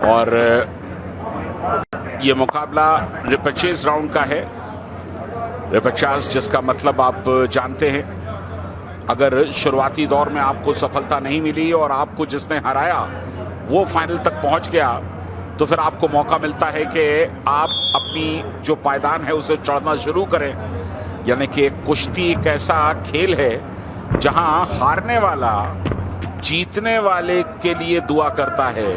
और ये मुकाबला रिपेचेज राउंड का है। रिपेचेज जिसका मतलब आप जानते हैं, अगर शुरुआती दौर में आपको सफलता नहीं मिली और आपको जिसने हराया वो फाइनल तक पहुंच गया, तो फिर आपको मौका मिलता है कि आप अपनी जो पायदान है उसे चढ़ना शुरू करें। यानी कि कुश्ती एक ऐसा खेल है जहां हारने वाला जीतने वाले के लिए दुआ करता है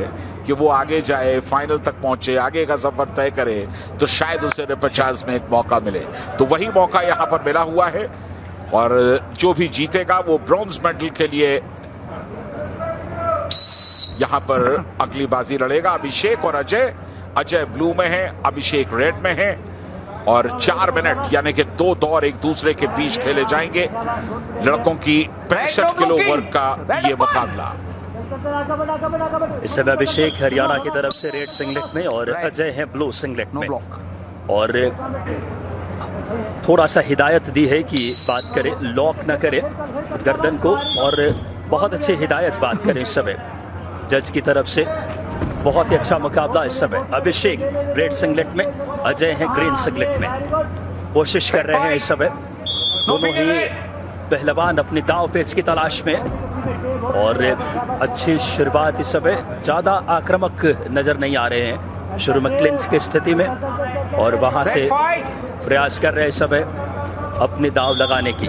कि वो आगे जाए, फाइनल तक पहुंचे, आगे का सफर तय करे, तो शायद उसे रिपेचेज में एक मौका मिले। तो वही मौका यहां पर मिला हुआ है और जो भी जीतेगा वो ब्रॉन्ज मेडल के लिए यहां पर अगली बाजी लड़ेगा। अभिषेक और अजय, अजय ब्लू में है, अभिषेक रेड में है और 4 मिनट यानी कि 2 दौर एक दूसरे के बीच खेले जाएंगे। लड़कों की 65 किलो वर्ग का ये मुकाबला। इस समय अभिषेक हरियाणा की तरफ से रेड सिंगलेट में और अजय है ब्लू सिंगलेट में। और थोड़ा सा हिदायत दी है कि बात करें, लॉक न करे गर्दन को, और बहुत अच्छी हिदायत बात करें इस समय जज की तरफ से। बहुत ही अच्छा मुकाबला इस समय। अभिषेक रेड सिंगलेट में, अजय है ग्रीन सिंगलेट में। कोशिश कर रहे हैं इस समय दोनों ही पहलवान अपनी दांव पेच की तलाश में, और अच्छी शुरुआत इस समय। ज्यादा आक्रामक नजर नहीं आ रहे हैं शुरू में क्लिंच की स्थिति में, और वहां से प्रयास कर रहे हैं इस समय अपनी दांव लगाने की।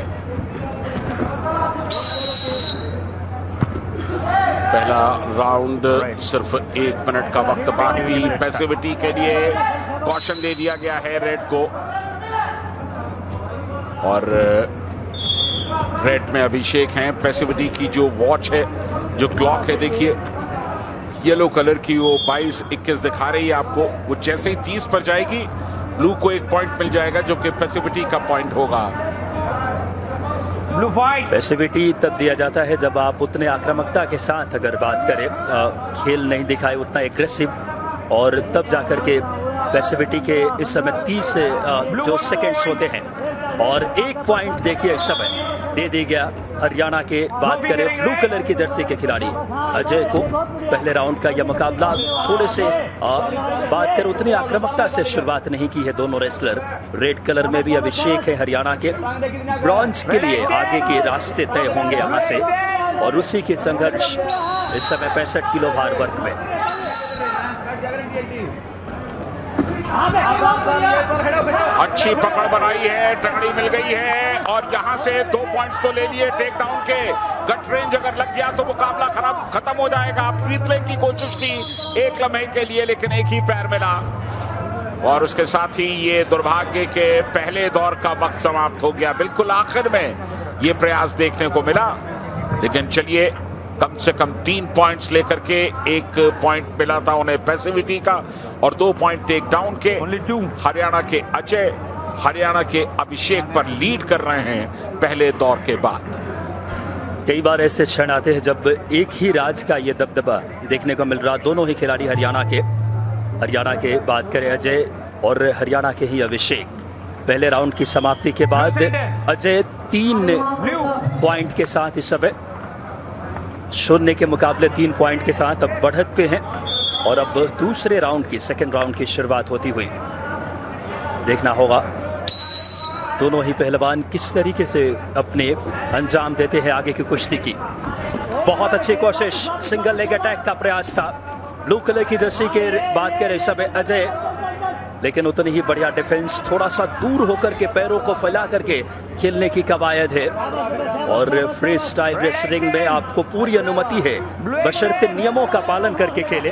पहला राउंड सिर्फ 1 मिनट का वक्त बाकी। पैसिविटी के लिए कॉशन दे दिया गया है रेड को, और रेड में अभिषेक हैं। पैसिविटी की जो वॉच है, जो क्लॉक है, देखिए येलो कलर की, वो 22-21 दिखा रही है आपको। वो जैसे ही 30 पर जाएगी ब्लू को 1 पॉइंट मिल जाएगा जो कि पैसिविटी का पॉइंट होगा। ब्लू फाइट पैसिविटी तब दिया जाता है जब आप उतने आक्रामकता के साथ अगर बात करें, खेल नहीं दिखाए उतना एग्रेसिव, और तब जाकर के पैसिविटी के इस समय 30 जो सेकेंड्स होते हैं। और 1 पॉइंट देखिए इस समय दे दी गया हरियाणा के, बात करें ब्लू कलर की जर्सी के खिलाड़ी अजय को। पहले राउंड का यह मुकाबला थोड़े से बात करें उतनी आक्रामकता से शुरुआत नहीं की है दोनों रेसलर। रेड कलर में भी अभिषेक है हरियाणा के। ब्रॉन्ज के लिए आगे के रास्ते तय होंगे यहाँ से, और उसी की संघर्ष इस समय 65 किलो भार वर्ग में। अच्छी पकड़ बनाई है, टकड़ी मिल गई है, और यहां से 2 पॉइंट्स तो ले लिए टेक डाउन के। गट रेंज अगर लग गया तो मुकाबला खत्म हो जाएगा। पीतले की कोशिश की 1 लम्हे के लिए, लेकिन एक ही पैर मिला, और उसके साथ ही ये दुर्भाग्य के पहले दौर का वक्त समाप्त हो गया। बिल्कुल आखिर में ये प्रयास देखने को मिला, लेकिन चलिए कम से कम 3 पॉइंट्स लेकर के 1 पॉइंट मिला था उन्हें पैसिविटी का, और 2 पॉइंट टेक डाउन के। हरियाणा के अजय हरियाणा के अभिषेक पर लीड कर रहे हैं पहले दौर के बाद। कई बार ऐसे क्षण आते हैं जब एक ही राज का ये दबदबा देखने को मिल रहा। दोनों ही खिलाड़ी हरियाणा के बात करें अजय, और हरियाणा के ही अभिषेक। पहले राउंड की समाप्ति के बाद अजय 3 पॉइंट के साथ इस समय, शून्य के मुकाबले 3 पॉइंट के साथ अब बढ़त पे हैं, और अब दूसरे राउंड की, सेकंड राउंड की शुरुआत होती हुई देखना होगा दोनों ही पहलवान किस तरीके से अपने अंजाम देते हैं आगे की कुश्ती की। बहुत अच्छी कोशिश, सिंगल लेग अटैक का प्रयास था। ब्लू कलर की जर्सी के बात करें इस समय अजय, लेकिन उतनी ही बढ़िया डिफेंस, थोड़ा सा दूर होकर के पैरों को फैला करके खेलने की कवायद है। और फ्री स्टाइल रेसलिंग में आपको पूरी अनुमति है, बशर्ते नियमों का पालन करके खेलें,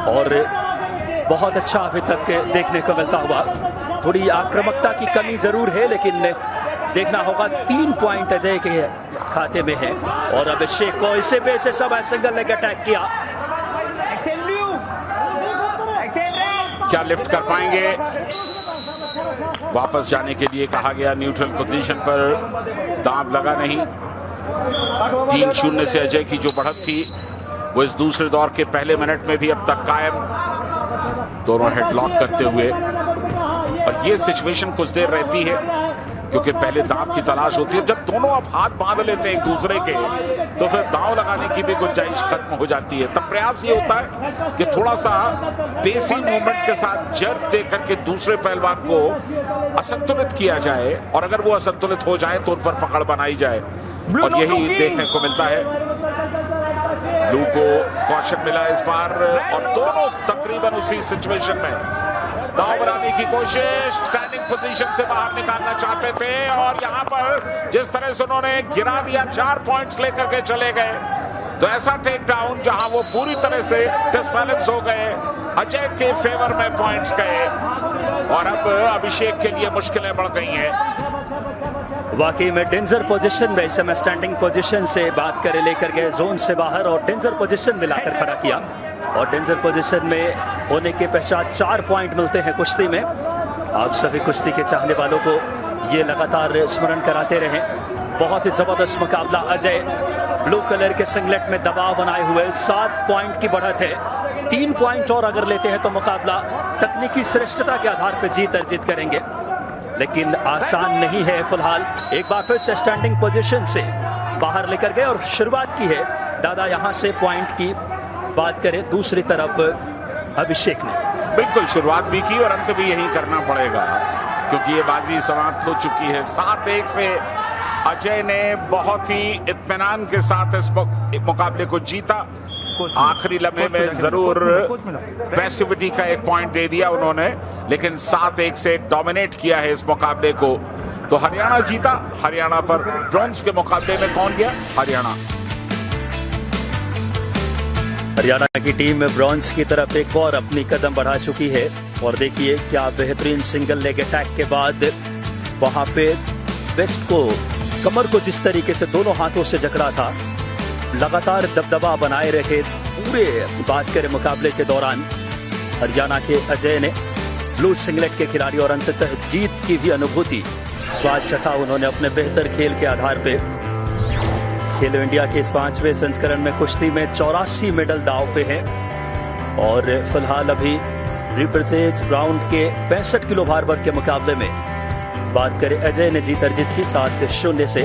और बहुत अच्छा अभी तक देखने को मिलता हुआ। थोड़ी आक्रामकता की कमी जरूर है, लेकिन देखना होगा। 3 पॉइंट अजय के खाते में है, और अभिषेक को इसे बेचे सब सिंगल लेग अटैक किया। क्या लिफ्ट कर पाएंगे? वापस जाने के लिए कहा गया, न्यूट्रल पोजीशन पर दांव लगा नहीं। 3-0 से अजय की जो बढ़त थी वो इस दूसरे दौर के पहले मिनट में भी अब तक कायम, दोनों हेडलॉक करते हुए। और ये सिचुएशन कुछ देर रहती है क्योंकि पहले दांव की तलाश होती है। जब दोनों अब हाथ बांध लेते हैं एक दूसरे के, तो फिर दांव लगाने की भी गुंजाइश खत्म हो जाती है। तब प्रयास ये होता है कि थोड़ा सा देसी मूवमेंट के साथ जर्क दे करके दूसरे पहलवान को असंतुलित किया जाए, और अगर वो असंतुलित हो जाए तो उन पर पकड़ बनाई जाए, और यही देखने को मिलता है। ब्लू को कॉशन मिला इस बार, और दोनों तकरीबन उसी सिचुएशन में दांव बनाने की कोशिश, स्टैंडिंग पोजीशन से बाहर निकालना चाहते थे, और यहां पर जिस तरह से उन्होंने गिरा दिया, 4 पॉइंट्स लेकर के चले गए, तो ऐसा टेक डाउन जहां वो पूरी तरह से डिसबैलेंस हो गए। अजय के फेवर में पॉइंट्स गए, और अब अभिषेक के लिए मुश्किलें बढ़ गई हैं। वाकई में डेंजर पोजीशन में, इस समय स्टैंडिंग पोजीशन से बात करें लेकर गए जोन से बाहर, और डेंजर पोजीशन में लाकर खड़ा किया, और डेंजर पोजीशन में होने के पश्चात 4 पॉइंट मिलते हैं कुश्ती में। आप सभी कुश्ती के चाहने वालों को ये लगातार स्मरण कराते रहें, बहुत ही जबरदस्त मुकाबला। अजय ब्लू कलर के सिंगलेट में दबाव बनाए हुए 7 पॉइंट की बढ़त है। 3 पॉइंट और अगर लेते हैं तो मुकाबला तकनीकी श्रेष्ठता के आधार पर जीत अर्जित करेंगे, लेकिन आसान नहीं है। फिलहाल एक बार फिर से स्टैंडिंग पोजीशन से बाहर लेकर गए, और शुरुआत की है दादा यहां से पॉइंट की बात करें दूसरी तरफ अभिषेक ने। बिल्कुल शुरुआत भी की और अंत भी यही करना पड़ेगा, क्योंकि ये बाजी समाप्त हो चुकी है। 7-1 से अजय ने बहुत ही इत्मीनान के साथ इस मुकाबले को जीता। आखिरी लम्हे में जरूर पैसिविटी का एक पॉइंट दे दिया उन्होंने, लेकिन 7-1 से डोमिनेट किया है इस मुकाबले को। तो हरियाणा जीता। हरियाणा पर ब्रॉन्ज के मुकाबले में कौन गया? हरियाणा। हरियाणा की टीम में ब्रॉन्ज की तरफ एक और अपनी कदम बढ़ा चुकी है, और देखिए क्या बेहतरीन सिंगल लेग अटैक के बाद वहां पे वेस्ट को कमर को जिस तरीके से दोनों हाथों से जकड़ा था, लगातार दबदबा बनाए रखे पूरे बात करें मुकाबले के दौरान। हरियाणा के अजय ने ब्लू सिंगलेट के खिलाड़ी, और अंततः जीत की भी अनुभूति स्वाद चखा उन्होंने अपने बेहतर खेल के आधार पे। खेलो इंडिया के इस 5वें संस्करण में कुश्ती में 84 मेडल दांव पे हैं, और फिलहाल अभी रिप्रेजेंट राउंड के 65 किलो भार वर्ग के मुकाबले में बात करें अजय ने जीत अर्जित की 7-0 से।